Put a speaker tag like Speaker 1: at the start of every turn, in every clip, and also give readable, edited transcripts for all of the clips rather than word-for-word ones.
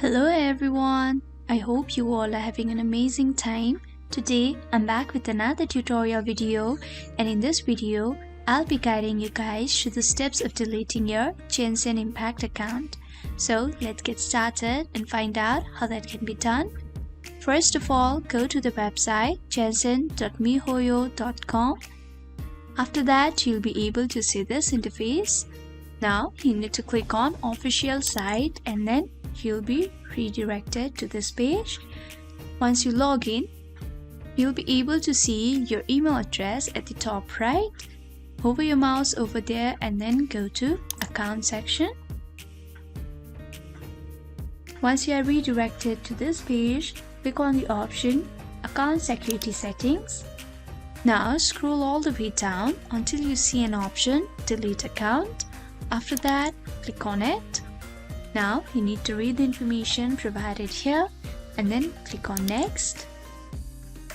Speaker 1: Hello everyone! I hope you all are having an amazing time. Today I'm back with another tutorial video, and in this video I'll be guiding you guys through the steps of deleting your Genshin Impact account. So let's get started and find out how that can be done. First of all, go to the website genshin.mihoyo.com. After that, you'll be able to see this interface. Now you need to click on official site and then you'll be redirected to this page. Once you log in, you'll be able to see your email address at the top right. Hover your mouse over there and then go to account section. Once you are redirected to this page, click on the option account security settings. Now scroll all the way down until you see an option delete account. After that, click on it. Now you need to read the information provided here and then click on next.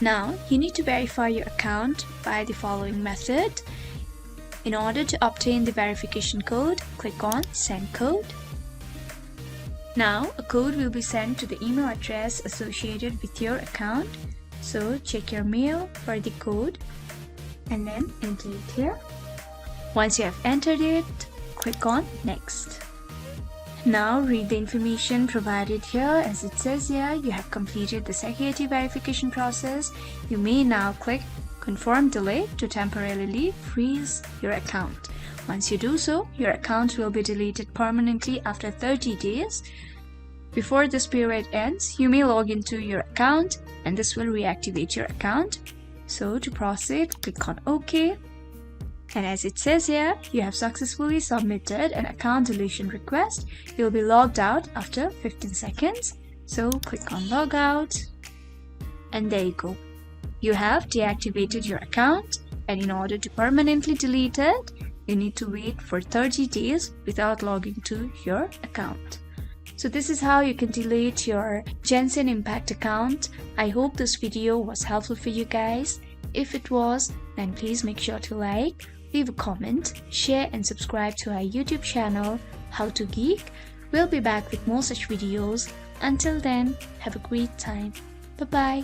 Speaker 1: Now you need to verify your account by the following method. In order to obtain the verification code, click on send code. Now a code will be sent to the email address associated with your account. So check your mail for the code and then enter it here. Once you have entered it, click on next. Now read the information provided here. As it says here, you have completed the security verification process. You may now click confirm delete to temporarily freeze your account. Once you do so, your account will be deleted permanently after 30 days. Before this period ends, you may log into your account and this will reactivate your account. So to proceed, click on OK. And as it says here, you have successfully submitted an account deletion request. You'll be logged out after 15 seconds. So click on log out. And there you go. You have deactivated your account, and in order to permanently delete it, you need to wait for 30 days without logging to your account. So this is how you can delete your Genshin Impact account. I hope this video was helpful for you guys. If it was, then please make sure to like, leave a comment, share and subscribe to our YouTube channel, How to Geek. We'll be back with more such videos. Until then, have a great time. Bye-bye.